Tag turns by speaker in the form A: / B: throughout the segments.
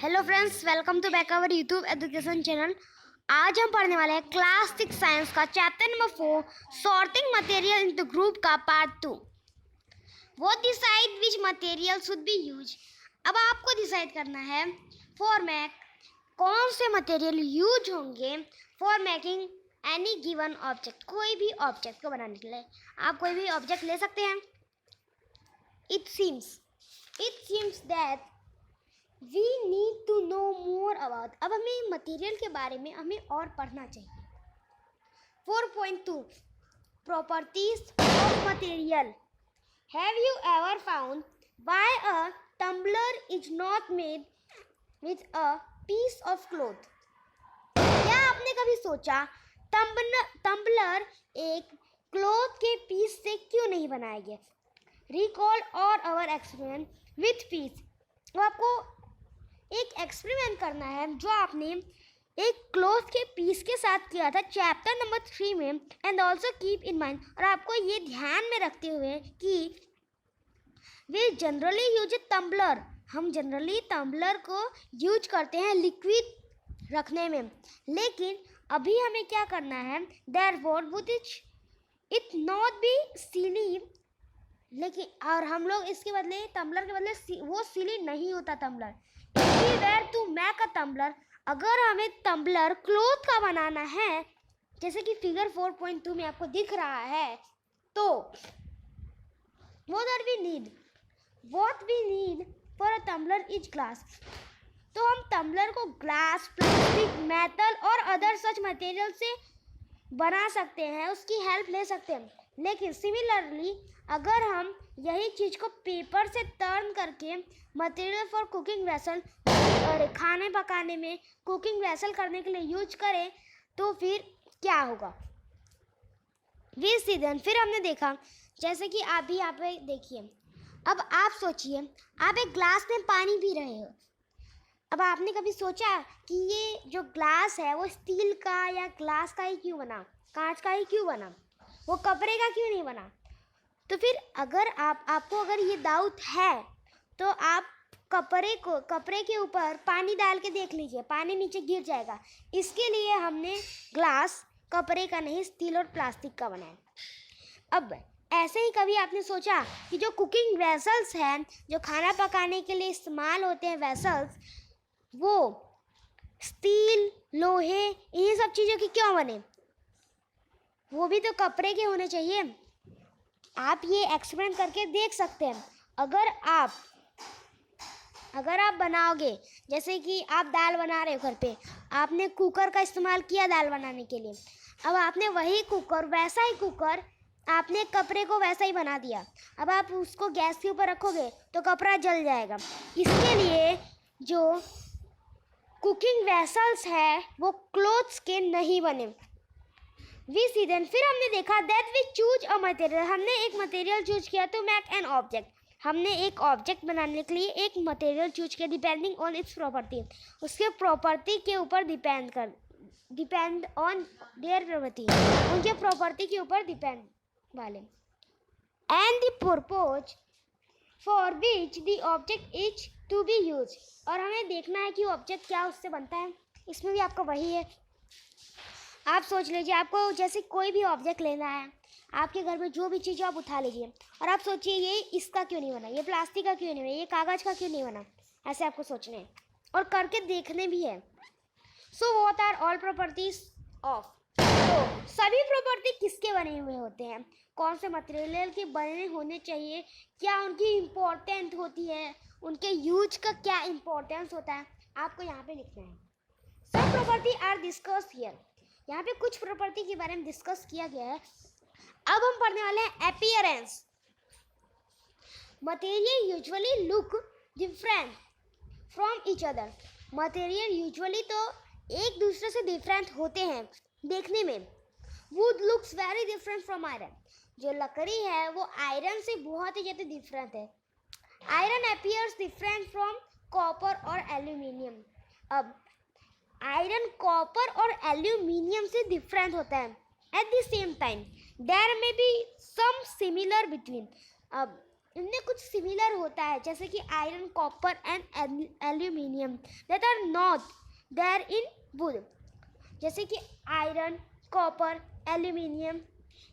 A: Hello friends, welcome to back our YouTube education channel. आज हम पढ़ने वाले हैं क्लास 6 साइंस का chapter number 4 sorting material into group का part 2। What decide which material should be use. अब आपको डिसाइड करना है फॉर कौन से मटेरियल यूज होंगे for making any given object. कोई भी ऑब्जेक्ट को बनाने के लिए आप कोई भी ऑब्जेक्ट ले सकते हैं। It seems that we need to know more about. अब हमें मटेरियल के बारे में हमें और पढ़ना चाहिए। 4.2 properties of material. Have you ever found why a tumbler is not made with a piece of cloth. क्या आपने कभी सोचा टम्बलर एक क्लॉथ के पीस से क्यों नहीं बनाया गया। रिकॉल और आवर एक्सपेरिमेंट विथ पीस। तो आपको एक एक्सपेरिमेंट करना है जो आपने एक क्लॉथ के पीस के साथ किया था चैप्टर नंबर 3 में। And also keep in mind, और आपको ये ध्यान में रखते हुए कि वे जनरली यूज टम्बलर। हम जनरली टम्बलर को यूज करते हैं लिक्विड रखने में, लेकिन अभी हमें क्या करना है therefore would it not be silly. लेकिन और हम लोग इसके बदले टम्बलर के बदले वो सिली नहीं होता tumbler. Where to make a tumbler, अगर हमें टम्बलर क्लॉथ का बनाना है जैसे कि फिगर 4.2 में आपको दिख रहा है, तो what we need for a tumbler is glass. तो हम टम्बलर को ग्लास, प्लास्टिक, मेटल और अदर सच मटेरियल से बना सकते हैं, उसकी हेल्प ले सकते हैं। लेकिन सिमिलरली अगर हम यही चीज़ को पेपर से टर्न करके मटेरियल फॉर कुकिंग वेसल और खाने पकाने में कुकिंग वेसल करने के लिए यूज करें तो फिर क्या होगा। फिर हमने देखा जैसे कि आप भी यहाँ पे देखिए। अब आप सोचिए आप एक ग्लास में पानी पी रहे हो। अब आपने कभी सोचा कि ये जो ग्लास है वो स्टील का या ग्लास का ही क्यों बना, कांच का ही क्यों बना, वो कपड़े का क्यों नहीं बना। तो फिर अगर आपको अगर ये डाउट है तो आप कपड़े के ऊपर पानी डाल के देख लीजिए, पानी नीचे गिर जाएगा। इसके लिए हमने ग्लास कपड़े का नहीं स्टील और प्लास्टिक का बनाया। अब ऐसे ही कभी आपने सोचा कि जो कुकिंग वेसल्स हैं, जो खाना पकाने के लिए इस्तेमाल होते हैं वेसल्स, वो स्टील, लोहे, इन्हीं सब चीज़ों की क्यों बने। वो भी तो कपड़े के होने चाहिए। आप ये एक्सपेरिमेंट करके देख सकते हैं। अगर आप बनाओगे, जैसे कि आप दाल बना रहे हो घर पे, आपने कुकर का इस्तेमाल किया दाल बनाने के लिए। अब आपने वही कुकर, वैसा ही कुकर आपने कपड़े को वैसा ही बना दिया। अब आप उसको गैस के ऊपर रखोगे तो कपड़ा जल जाएगा। इसके लिए जो कुकिंग वेसल्स है वो क्लॉथ्स के नहीं बने। फिर हमने देखा that we choose a material. हमने एक मटेरियल चूज किया टू मेक एन ऑब्जेक्ट। हमने एक ऑब्जेक्ट बनाने के लिए एक मटेरियल चूज किया डिपेंडिंग ऑन इट्स प्रॉपर्टी। उसके प्रॉपर्टी के ऊपर डिपेंड ऑन देयर प्रॉपर्टी, उनके प्रॉपर्टी के ऊपर डिपेंड वाले। And the purpose for which the object is to be use. और हमें देखना है कि ऑब्जेक्ट क्या उससे बनता है। इसमें भी आपका वही है। आप सोच लीजिए आपको जैसे कोई भी ऑब्जेक्ट लेना है, आपके घर में जो भी चीज़ आप उठा लीजिए और आप सोचिए ये इसका क्यों नहीं बना, ये प्लास्टिक का क्यों नहीं बना, ये कागज़ का क्यों नहीं बना। ऐसे आपको सोचने हैं और करके देखने भी है। So what are all properties of. तो सभी प्रॉपर्टी किसके बने हुए होते हैं, कौन से मटेरियल के बने होने चाहिए, क्या उनकी इम्पोर्टेंट होती है, उनके यूज का क्या इम्पोर्टेंस होता है, आपको यहाँ पे लिखना है। सब प्रॉपर्टी आर डिस्कस्ड हियर। यहाँ पे कुछ प्रॉपर्टी के बारे में डिस्कस किया गया है। अब हम पढ़ने वाले हैं appearance. Material usually look different from each other. Material usually तो एक दूसरे से डिफरेंट होते हैं देखने में। Would looks very different from iron. जो लकड़ी है वो आयरन से बहुत ही ज़्यादा डिफरेंट है। Iron appears different from copper और एल्यूमिनियम। अब आयरन कॉपर और एल्यूमिनियम से डिफरेंट होता है। At the same time there may be some similar between. अब इनमें कुछ सिमिलर होता है, जैसे कि iron, copper and aluminium that are not there in wood. जैसे कि आयरन, कॉपर, एल्यूमिनियम,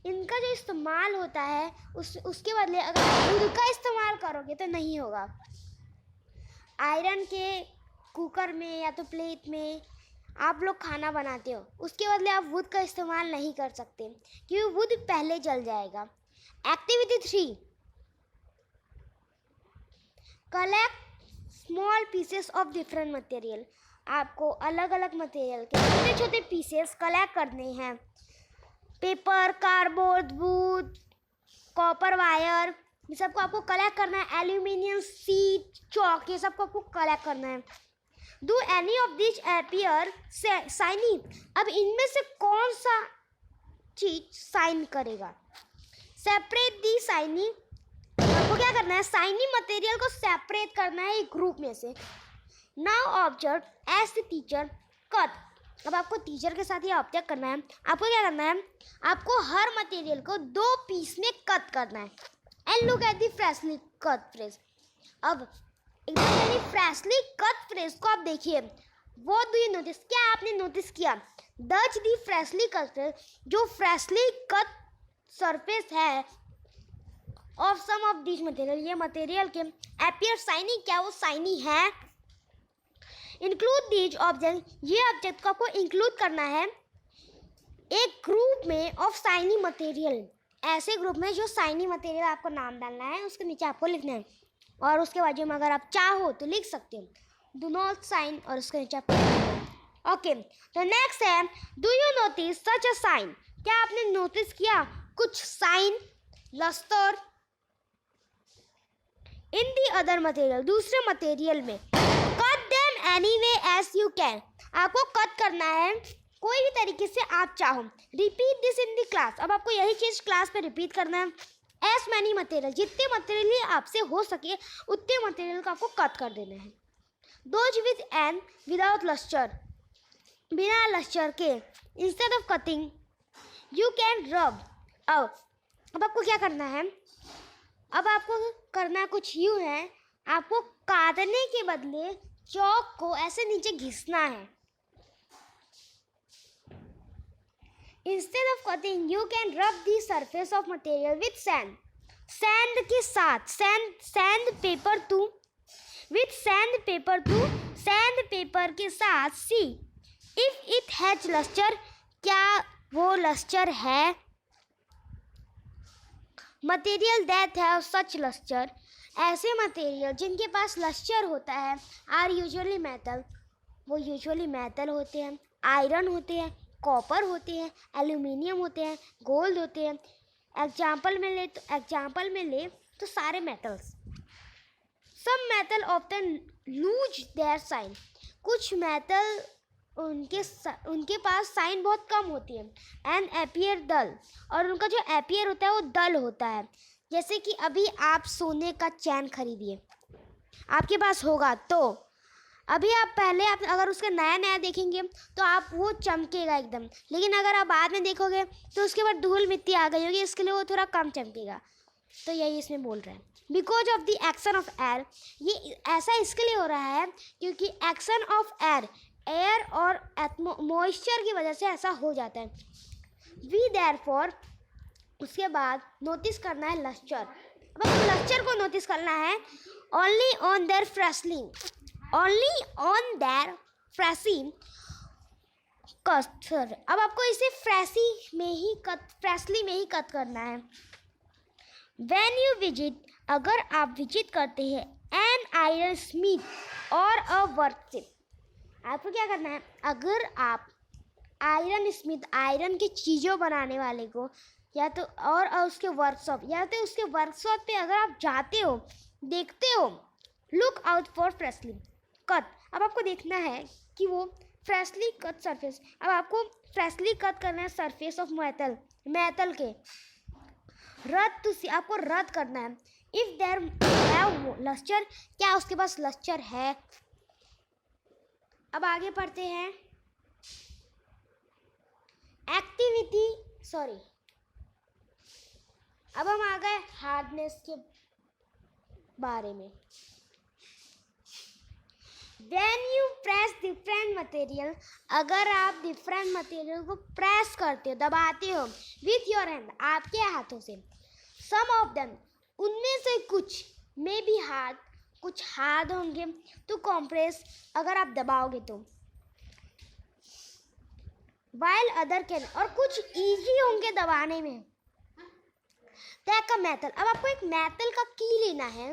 A: इनका जो इस्तेमाल होता है उसके बदले अगर वुड का इस्तेमाल करोगे तो नहीं होगा। आयरन के कुकर में या तो प्लेट में आप लोग खाना बनाते हो, उसके बदले आप वुड का इस्तेमाल नहीं कर सकते क्योंकि वुड पहले जल जाएगा। Activity 3, collect small pieces of different material. आपको अलग अलग मटेरियल के छोटे छोटे पीसेस कलेक्ट करने हैं। Paper, cardboard, would, copper wire, ये सबको आपको कलेक्ट करना है। एल्यूमिनियम शीट, चॉक, ये सबको आपको कलेक्ट करना है। Do any of this appear shiny. अब इनमें से कौन सा चीज शाइन करेगा? Separate the shiny. आपको क्या करना है? शाइनी मटेरियल को सेपरेट करना है एक ग्रुप में से। Now observe as the teacher cut. अब आपको टीचर के साथ ये ऑब्जेक्ट करना है। आपको क्या करना है? आपको हर मटेरियल को 2 पीस में कट करना है। And look at the freshly cut fresh. अब फ्रेशली कट फ्रेश को आप देखिए। What do you notice? क्या आपने नोटिस किया? Does the freshly cut fresh, जो फ्रेशली कट सरफेस है of some of this material, ये मटेरियल के अपीयर शाइनी, क्या वो शाइनी है? इंक्लूड दीज ऑब्जेक्ट, ये ऑब्जेक्ट को आपको इंक्लूड करना है एक ग्रुप में ऑफ शाइनी मटेरियल। ऐसे ग्रुप में जो शाइनी मटेरियल, आपको नाम डालना है, उसके नीचे आपको लिखना है और उसके बाजू में अगर आप चाहो तो लिख सकते हो डू नॉट साइन और उसके नीचे आपको। ओके, तो नेक्स्ट है do you notice such a shine. क्या आपने नोटिस किया कुछ shine, lustre in the other material, दूसरे मटेरियल में? Cut them anyway as you can. आपको कट करना है कोई भी तरीके से आप चाहो। Repeat this in the class. अब आपको यही चीज क्लास पे रिपीट करना है। एज मैनी मटेरियल, जितने मटेरियल आपसे हो सके उतने मटेरियल को आपको कट कर देना है। Those with and without lustre, बिना लस्टर के। Instead of cutting you can rub. अब आपको क्या करना है? अब आपको करना कुछ यूँ है, आपको काटने के बदले चौक को ऐसे नीचे घिसना है। Instead of cutting you can rub the surface of material with sand. Sand के साथ, sand paper too, with sand paper too, sand paper के साथ। See if it has lustre, क्या वो लस्टर है? Material that have such lustre, ऐसे material जिनके पास लस्टर होता है आर यूजुअली मेटल, वो यूजुअली मेटल होते हैं, आयरन होते हैं, कॉपर होते हैं, एल्यूमिनियम होते हैं, गोल्ड होते हैं। एग्जाम्पल में ले तो सारे metals. Some metal often lose their shine, कुछ मेटल उनके पास साइन बहुत कम होती है। एंड अपीयर डल, और उनका जो अपीयर होता है वो डल होता है। जैसे कि अभी आप सोने का चैन खरीदिए, आपके पास होगा तो अभी आप अगर उसका नया नया देखेंगे तो आप वो चमकेगा एकदम, लेकिन अगर आप बाद में देखोगे तो उसके बाद धूल मिट्टी आ गई होगी, इसके लिए वो थोड़ा कम चमकेगा। तो यही इसमें बोल रहे हैं। Because of the action of air, ये ऐसा इसके लिए हो रहा है क्योंकि एक्शन ऑफ एयर और मॉइस्चर की वजह से ऐसा हो जाता है। वी देयरफॉर, उसके बाद नोटिस करना है लस्टर। अब लस्टर को नोटिस करना है only on their freshly, only on their freshie cut. अब आपको इसे फ्रेशली में ही कट करना है। व्हेन यू विजिट, अगर आप विजिट करते हैं एन आयरन स्मिथ और अ वर्कशिप, आपको क्या करना है? अगर आप आयरन स्मिथ, आयरन की चीज़ों बनाने वाले को, या तो और उसके वर्कशॉप, या तो उसके वर्कशॉप पे अगर आप जाते हो, देखते हो, look out for freshly cut. अब आपको देखना है कि वो फ्रेशली कट सरफेस। अब आपको फ्रेशली कट करना है सरफेस ऑफ मेटल के। आपको रद्द करना है। इफ देयर हैव लस्टर, क्या उसके पास लस्टर है? अब आगे पढ़ते हैं अब हम आ गए हार्डनेस के बारे में। When you press different material, अगर आप different material को press करते हो, दबाते हो with your hand, आपके हाथों से, some of them, उनमें से कुछ may be hard, कुछ hard होंगे to compress, अगर आप दबाओगे तो, while other can, और कुछ easy होंगे दबाने में। Take a metal, अब आपको एक metal का की लेना है,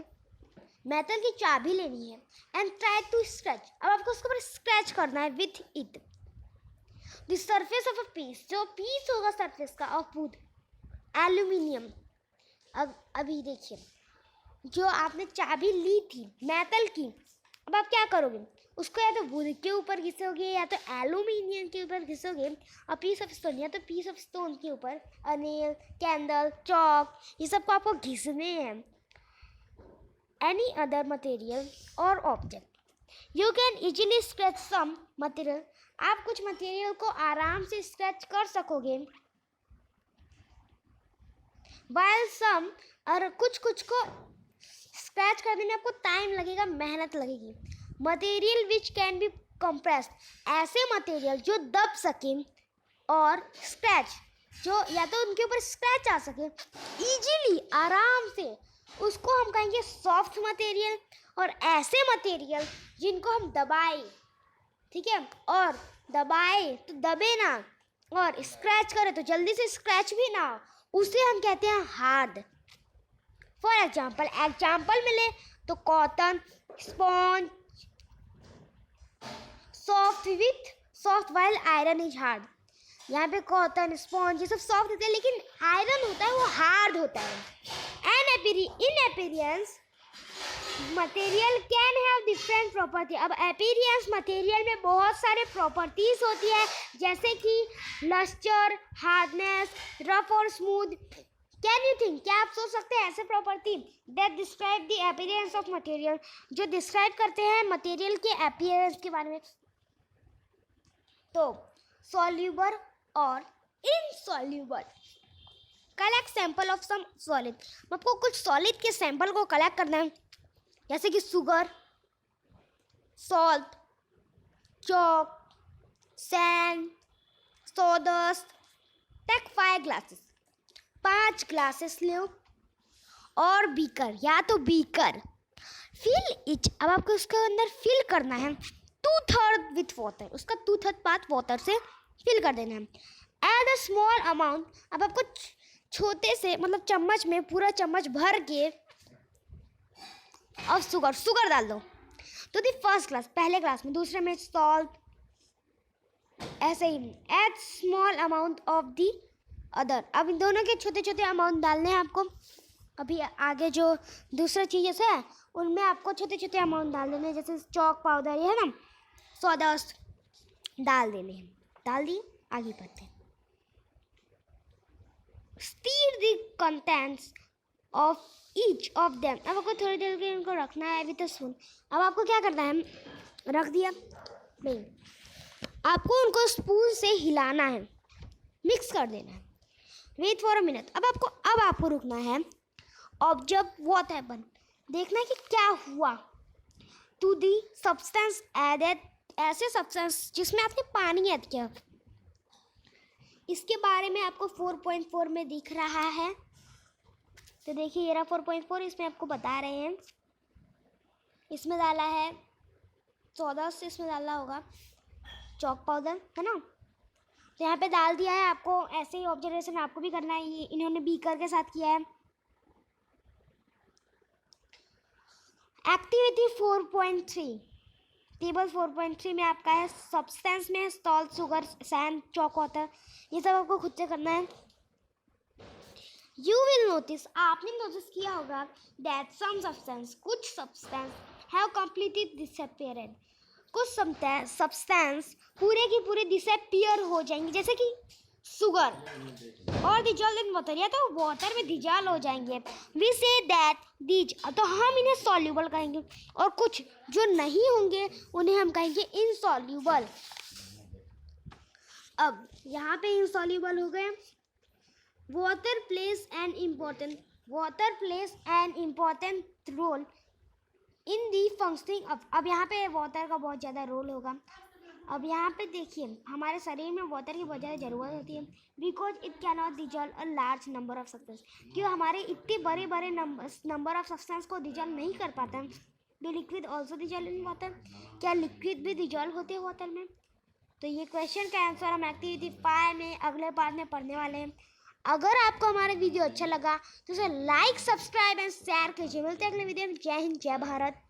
A: मेटल की चाबी लेनी है, एंड ट्राई टू स्क्रैच, अब आपको उसके ऊपर स्क्रैच करना है with it the surface of a piece, जो पीस होगा सरफेस का ऑफ वुड एल्यूमिनियम। अब अभी देखिए, जो आपने चाबी ली थी मेटल की, अब आप क्या करोगे, उसको या तो वुड के ऊपर घिसोगे या तो एल्यूमिनियम के ऊपर घिसोगे, और पीस ऑफ स्टोन या तो पीस ऑफ स्टोन के ऊपर, अनेल, कैंडल, चॉक, ये सब को आपको घिसने हैं। Any other material or object, you can easily scratch some material, आप कुछ मटेरियल को आराम से स्क्रैच कर सकोगे, while some, और कुछ को स्क्रैच करने में आपको टाइम लगेगा, मेहनत लगेगी। Material which can be compressed, ऐसे मटेरियल जो दब सके, और स्क्रैच, जो या तो उनके ऊपर स्क्रैच आ सके इजीली, आराम से, उसको हम कहेंगे सॉफ्ट मटेरियल। और ऐसे मटेरियल जिनको हम दबाए, ठीक है, और दबाए तो दबे ना, और स्क्रैच करे तो जल्दी से स्क्रैच भी ना, उसे हम कहते हैं हार्ड। फॉर एग्जाम्पल मिले तो cotton, sponge, soft while iron is hard. यहाँ पे कॉटन, स्पॉन्ज ये सब सॉफ्ट होते हैं, लेकिन आयरन होता है वो हार्ड होता है। In appearance, material can have different property, अब appearance मटेरियल में बहुत सारे प्रॉपर्टीज होती है, जैसे कि लस्टर, हार्डनेस, रफ और स्मूथ। कैन यू थिंक, क्या आप सोच सकते हैं ऐसे property that describe the appearance of material, जो डिस्क्राइब करते हैं मटेरियल के अपीयरेंस के बारे में? तो सॉल्यूबल और insoluble. Collect sample of some solid, आपको कुछ सॉलिड के सैंपल को कलेक्ट करना है, जैसे कि sugar, salt, chalk, sand, sawdust. Take 5 glasses, 5 glasses लो, और बीकर या तो बीकर, फिल इच, अब आपको उसके अंदर फिल करना है 2/3 विथ वाटर, उसका 2/3 पार्ट वाटर से फिल कर देना है। एड अ स्मॉल अमाउंट, अब आपको छोटे से मतलब चम्मच में पूरा चम्मच भर के और शुगर डाल दो। तो दी फर्स्ट ग्लास, पहले ग्लास में, दूसरे में सॉल्ट, ऐसे ही। Add small amount of the other, अब इन दोनों के छोटे छोटे अमाउंट डालने हैं आपको। अभी आगे जो दूसरा चीज़ है उनमें आपको छोटे छोटे अमाउंट डाल देने हैं, जैसे चॉक पाउडर, ये है ना, सॉडस्ट डाल देने हैं। डाल दिए, आगे बढ़ते हैं। Stir the contents of each of them, अब आपको थोड़ी देर के लिए इनको रखना है विद अ स्पून। अब आपको क्या करना है, रख दिया नहीं, आपको उनको स्पून से हिलाना है, मिक्स कर देना है। वेट फॉर अ मिनट, अब आपको रुकना है। ऑब्जर्व व्हाट हैपन, देखना है कि क्या हुआ। टू दी सब्सटेंस एडेड, ऐसे सब्सटेंस जिसमें आपने पानी ऐड किया, इसके बारे में आपको 4.4 में दिख रहा है। तो देखिए ये रहा 4.4, इसमें आपको बता रहे हैं। इसमें डाला है सॉडस्ट, इसमें डाला होगा चॉक पाउडर, है ना। तो यहाँ पे डाल दिया है, आपको ऐसे ही ऑब्जर्वेशन आपको भी करना है, ये इन्होंने बीकर के साथ किया है। एक्टिविटी 4.3, टेबल 4.3 में आपका है सब्सटेंस में salt, sugar, sand, chalk water, ये सब आपको खुद से करना है। यू विल नोटिस, आपने नोटिस किया होगा दैट सम सब्सटेंस, कुछ सब्सटेंस हैव कंप्लीटली डिसअपीयरेड, कुछ सब्सटेंस पूरे की पूरे डिसअपीयर हो जाएंगे, जैसे कि शुगर, और डिजॉल्व इन वाटर, या तो वाटर में डिजॉल्व हो जाएंगे। वी से दैट दीज, तो हम इन्हें सॉल्यूबल कहेंगे, और कुछ जो नहीं होंगे उन्हें हम कहेंगे इनसॉल्यूबल। अब यहाँ पे इनसॉल्यूबल हो गए। Water plays an important role in the functioning अब यहाँ पे वाटर का बहुत ज़्यादा रोल होगा। अब यहाँ पे देखिए हमारे शरीर में वाटर की बहुत ज़्यादा ज़रूरत होती है because it can not dissolve a large number of substance. क्यों हमारे इतने बड़े बड़े नंबर ऑफ सब्सटेंस को डिजॉल्व नहीं कर पाता। Do liquid also dissolve in water? क्या लिक्विड भी डिजॉल्व होते हैं वाटर में? तो ये क्वेश्चन का आंसर हम एक्टिविटी 5 में अगले पार्ट में पढ़ने वाले हैं। अगर आपको हमारा वीडियो अच्छा लगा तो उसे लाइक, सब्सक्राइब एंड शेयर कीजिए। मिलते हैं अगले वीडियो में। जय हिंद, जय भारत।